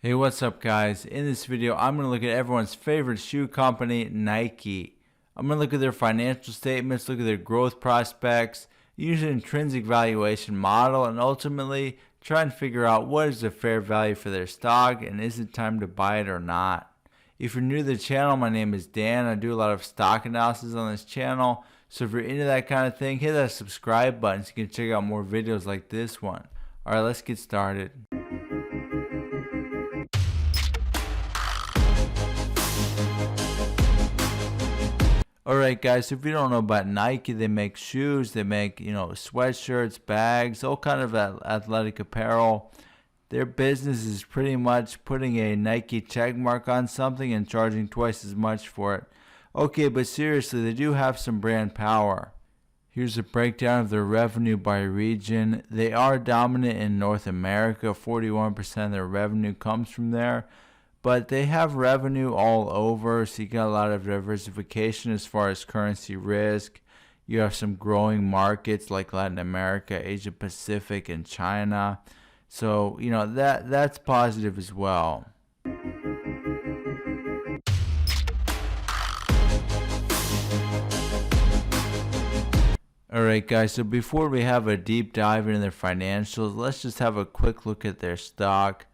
Hey, what's up guys? In this video, I'm going to look at everyone's favorite shoe company, Nike. I'm going to look at their financial statements, look at their growth prospects, use an intrinsic valuation model, and ultimately try and figure out what is the fair value for their stock and is it time to buy it or not. If you're new to the channel, my name is Dan. I do a lot of stock analysis on this channel. So if you're into that kind of thing, hit that subscribe button so you can check out more videos like this one. Alright, let's get started. Alright guys, so if you don't know about Nike, they make shoes, they make, sweatshirts, bags, all kind of athletic apparel. Their business is pretty much putting a Nike check mark on something and charging twice as much for it. Okay, but seriously, they do have some brand power. Here's a breakdown of their revenue by region. They are dominant in North America, 41% of their revenue comes from there. But they have revenue all over, so you got a lot of diversification as far as currency risk. You have some growing markets like Latin America, Asia Pacific, and China. So, that's positive as well. Alright guys, so before we have a deep dive into their financials, let's just have a quick look at their stock.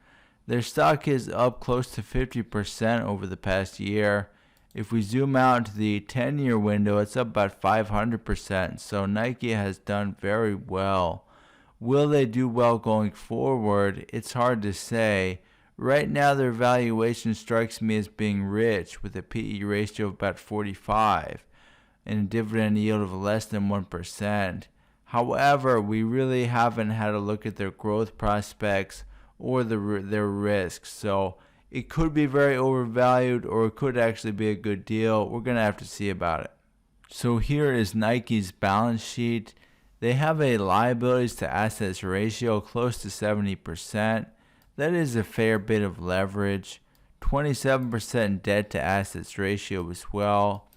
Their stock is up close to 50% over the past year. If we zoom out to the 10-year window, it's up about 500%. So Nike has done very well. Will they do well going forward? It's hard to say. Right now, their valuation strikes me as being rich with a PE ratio of about 45 and a dividend yield of less than 1%. However, we really haven't had a look at their growth prospects or their risks. So it could be very overvalued or it could actually be a good deal. We're going to have to see about it. So here is Nike's balance sheet. They have a liabilities-to-assets ratio close to 70%. That is a fair bit of leverage. 27% debt-to-assets ratio as well.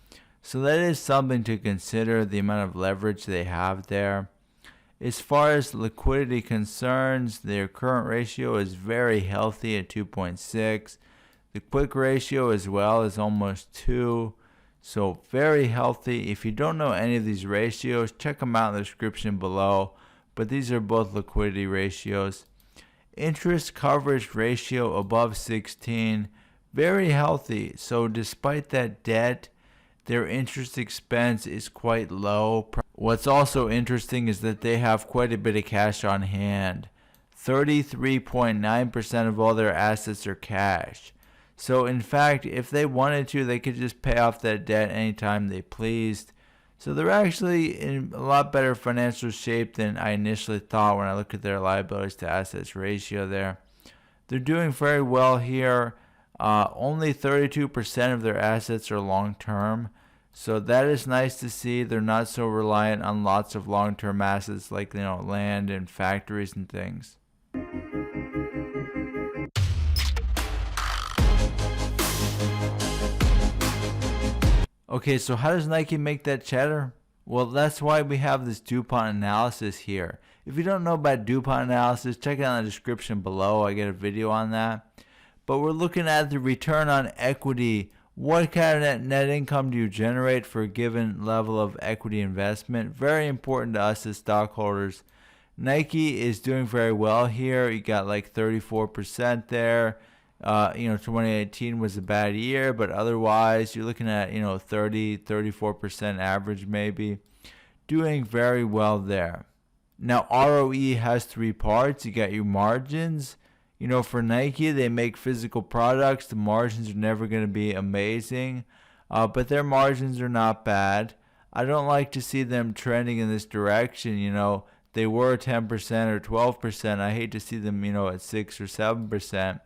So that is something to consider, the amount of leverage they have there. As far as liquidity concerns, their current ratio is very healthy at 2.6. The quick ratio as well is almost 2. So very healthy. If you don't know any of these ratios, check them out in the description below. But these are both liquidity ratios. Interest coverage ratio above 16. Very healthy. So despite that debt, their interest expense is quite low. What's also interesting is that they have quite a bit of cash on hand. 33.9% of all their assets are cash. So in fact, if they wanted to, they could just pay off that debt anytime they pleased. So they're actually in a lot better financial shape than I initially thought when I looked at their liabilities to assets ratio there. They're doing very well here. Only 32% of their assets are long-term. So that is nice to see. They're not so reliant on lots of long-term assets like land and factories and things. Okay, so how does Nike make that cheddar? Well, that's why we have this DuPont analysis here. If you don't know about DuPont analysis, check it out in the description below. I got a video on that. But we're looking at the return on equity. What kind of net income do you generate for a given level of equity investment? Very important to us as stockholders. Nike is doing very well here. You got like 34% there. 2018 was a bad year, but otherwise you're looking at 34% average maybe. Doing very well there. Now ROE has three parts. You got your margins. For Nike, they make physical products. The margins are never going to be amazing, but their margins are not bad. I don't like to see them trending in this direction. They were 10% or 12%. I hate to see them, at 6 or 7%.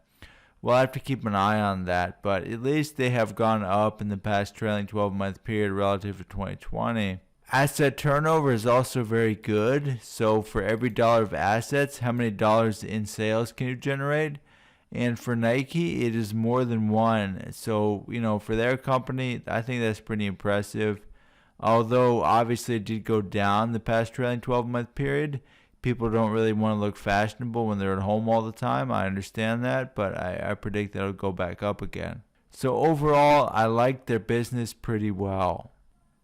We'll have to keep an eye on that, but at least they have gone up in the past trailing 12-month period relative to 2020. Asset turnover is also very good. So for every dollar of assets, how many dollars in sales can you generate? And for Nike, it is more than one. So, for their company, I think that's pretty impressive. Although, obviously, it did go down the past trailing 12-month period. people don't really want to look fashionable when they're at home all the time. I understand that, but I predict that it'll go back up again. So overall, I like their business pretty well.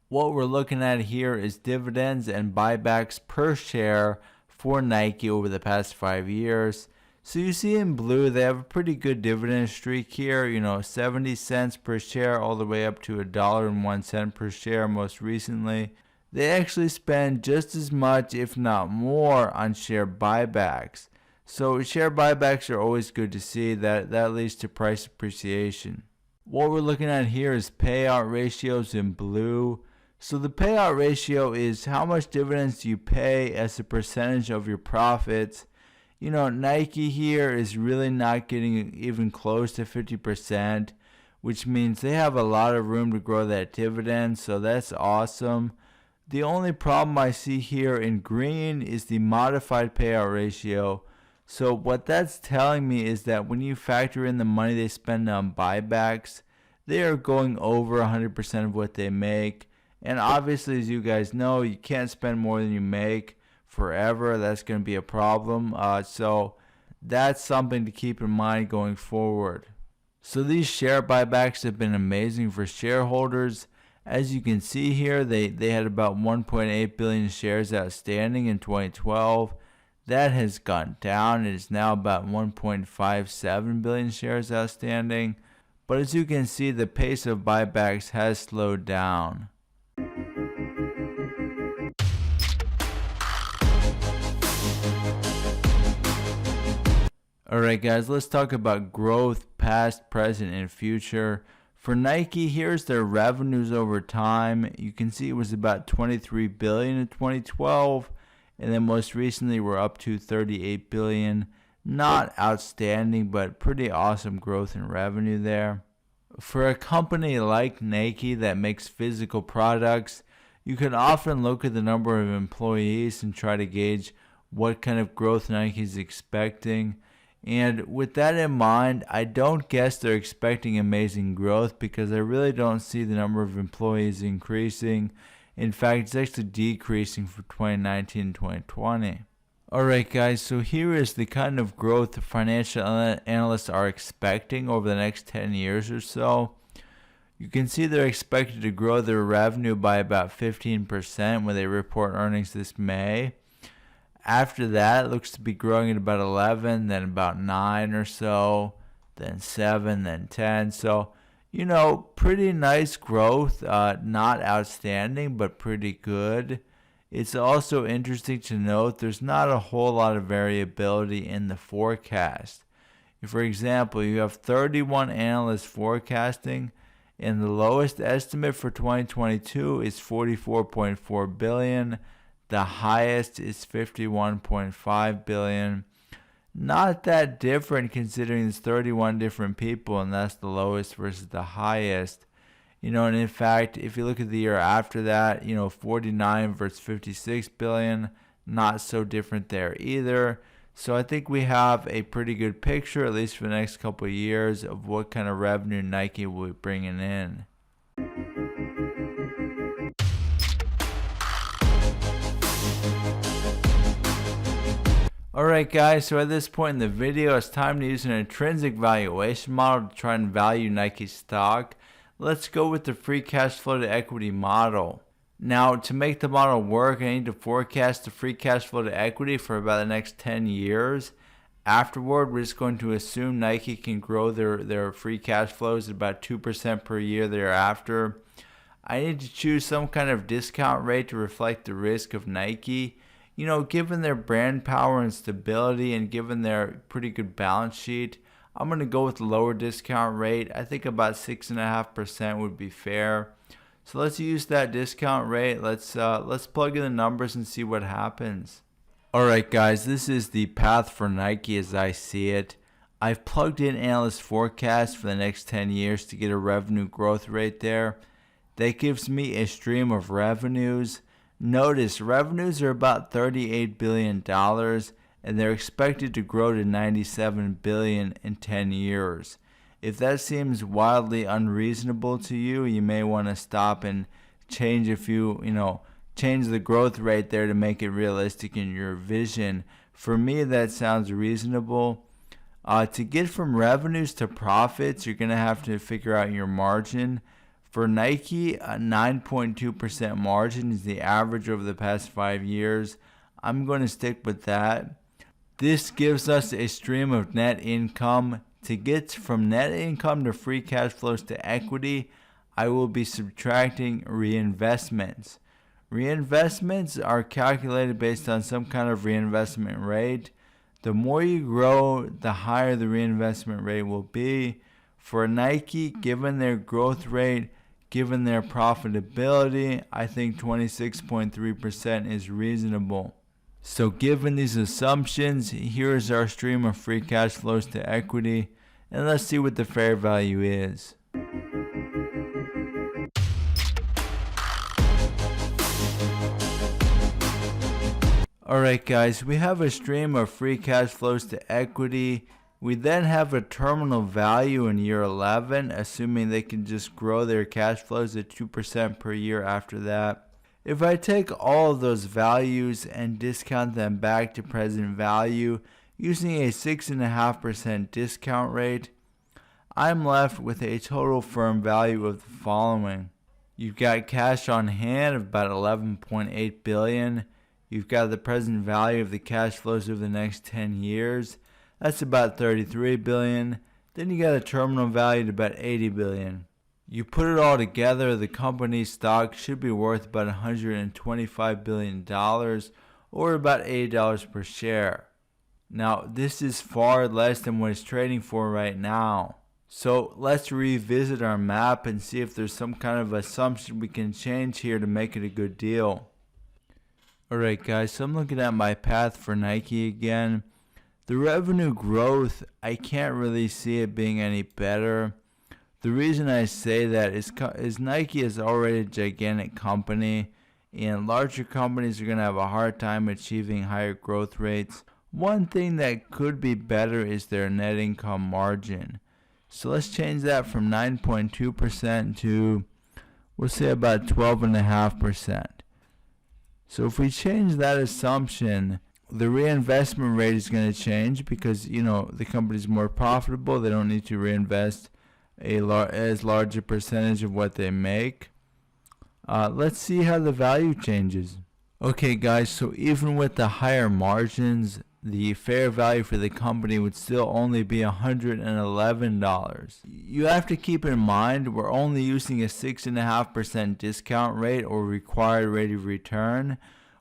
What we're looking at here is dividends and buybacks per share for Nike over the past 5 years. So you see in blue, they have a pretty good dividend streak here, 70 cents per share all the way up to $1.01 per share most recently. They actually spend just as much, if not more, on share buybacks. So share buybacks are always good to see. That leads to price appreciation. What we're looking at here is payout ratios in blue. So the payout ratio is how much dividends you pay as a percentage of your profits. Nike here is really not getting even close to 50%, which means they have a lot of room to grow that dividend, so that's awesome. The only problem I see here in green is the modified payout ratio. So what that's telling me is that when you factor in the money they spend on buybacks, they are going over 100% of what they make. And obviously, as you guys know, you can't spend more than you make forever. That's going to be a problem. So that's something to keep in mind going forward. So these share buybacks have been amazing for shareholders. As you can see here, they had about 1.8 billion shares outstanding in 2012. That has gone down. It is now about 1.57 billion shares outstanding. But as you can see, the pace of buybacks has slowed down. Alright guys, let's talk about growth, past, present, and future. For Nike, here's their revenues over time. You can see it was about $23 billion in 2012, and then most recently we're up to $38 billion. Not outstanding, but pretty awesome growth in revenue there. For a company like Nike that makes physical products, you can often look at the number of employees and try to gauge what kind of growth Nike is expecting. And with that in mind, I don't guess they're expecting amazing growth because I really don't see the number of employees increasing. In fact, it's actually decreasing for 2019 and 2020. Alright guys, so here is the kind of growth the financial analysts are expecting over the next 10 years or so. You can see they're expected to grow their revenue by about 15% when they report earnings this May. After that, it looks to be growing at about 11, then about 9 or so, then 7, then 10. So, pretty nice growth. Not outstanding, but pretty good. It's also interesting to note there's not a whole lot of variability in the forecast. For example, you have 31 analysts forecasting, and the lowest estimate for 2022 is $44.4 billion. The highest is $51.5 billion. Not that different considering there's 31 different people, and that's the lowest versus the highest. And in fact, if you look at the year after that, 49 versus 56 billion, not so different there either. So I think we have a pretty good picture, at least for the next couple of years, of what kind of revenue Nike will be bringing in. Alright guys, so at this point in the video, it's time to use an intrinsic valuation model to try and value Nike stock. Let's go with the free cash flow to equity model. Now, to make the model work, I need to forecast the free cash flow to equity for about the next 10 years. Afterward, we're just going to assume Nike can grow their free cash flows at about 2% per year thereafter. I need to choose some kind of discount rate to reflect the risk of Nike. Given their brand power and stability and given their pretty good balance sheet, I'm going to go with the lower discount rate. I think about 6.5% would be fair. So let's use that discount rate. Let's plug in the numbers and see what happens. Alright guys, this is the path for Nike as I see it. I've plugged in analyst forecasts for the next 10 years to get a revenue growth rate there. That gives me a stream of revenues. Notice revenues are about $38 billion and they're expected to grow to $97 billion in 10 years. If that seems wildly unreasonable to you, you may want to stop and change a few, change the growth rate there to make it realistic in your vision. For me, that sounds reasonable. To get from revenues to profits, you're going to have to figure out your margin. For Nike, a 9.2% margin is the average over the past 5 years. I'm going to stick with that. This gives us a stream of net income. To get from net income to free cash flows to equity, I will be subtracting reinvestments. Reinvestments are calculated based on some kind of reinvestment rate. The more you grow, the higher the reinvestment rate will be. For Nike, given their growth rate, given their profitability, I think 26.3% is reasonable. So given these assumptions, here's our stream of free cash flows to equity, and let's see what the fair value is. Alright guys, we have a stream of free cash flows to equity. We then have a terminal value in year 11, assuming they can just grow their cash flows at 2% per year after that. If I take all of those values and discount them back to present value using a 6.5% discount rate, I'm left with a total firm value of the following. You've got cash on hand of about $11.8 billion. You've got the present value of the cash flows over the next 10 years. That's about $33 billion. Then you got a terminal value of about $80 billion. You put it all together, the company's stock should be worth about $125 billion, or about $80 per share. Now, this is far less than what it's trading for right now. So let's revisit our map and see if there's some kind of assumption we can change here to make it a good deal. Alright guys, so I'm looking at my path for Nike again. The revenue growth, I can't really see it being any better. The reason I say that is Nike is already a gigantic company, and larger companies are going to have a hard time achieving higher growth rates. One thing that could be better is their net income margin. So let's change that from 9.2% to, we'll say about 12.5%. So if we change that assumption, the reinvestment rate is going to change because, the company's more profitable. They don't need to reinvest as large a percentage of what they make. Let's see how the value changes. Okay guys, so even with the higher margins, the fair value for the company would still only be $111. You have to keep in mind we're only using a 6.5% discount rate or required rate of return.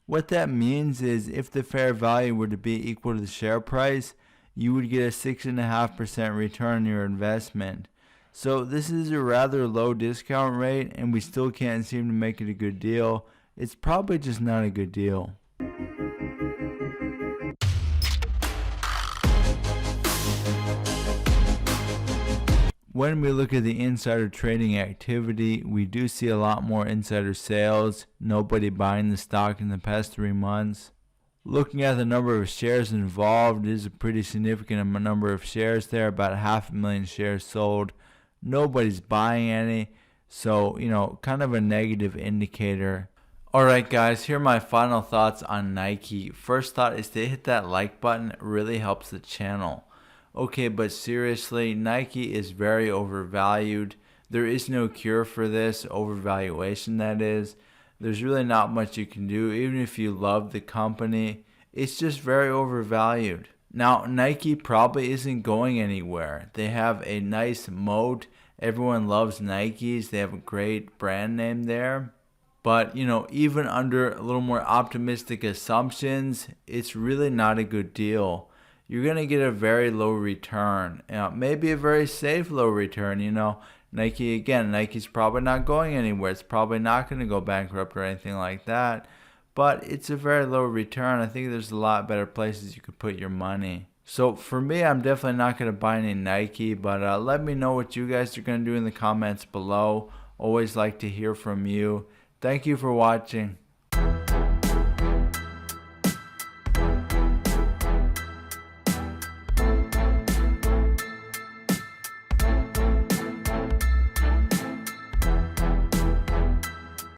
What that means is if the fair value were to be equal to the share price, you would get a 6.5% return on your investment. So this is a rather low discount rate and we still can't seem to make it a good deal. It's probably just not a good deal. When we look at the insider trading activity, we do see a lot more insider sales, nobody buying the stock in the past 3 months. Looking at the number of shares involved, it is a pretty significant number of shares there, about 500,000 shares sold. Nobody's buying any, so, kind of a negative indicator. Alright guys, here are my final thoughts on Nike. First thought is to hit that like button, it really helps the channel. Okay, but seriously, Nike is very overvalued. There is no cure for this, overvaluation that is. There's really not much you can do, even if you love the company. It's just very overvalued. Now, Nike probably isn't going anywhere. They have a nice moat. Everyone loves Nikes. They have a great brand name there. But, even under a little more optimistic assumptions, it's really not a good deal. You're going to get a very low return. Maybe a very safe low return. Nike's probably not going anywhere. It's probably not going to go bankrupt or anything like that. But it's a very low return. I think there's a lot better places you could put your money. So for me, I'm definitely not going to buy any Nike. But let me know what you guys are going to do in the comments below. Always like to hear from you. Thank you for watching.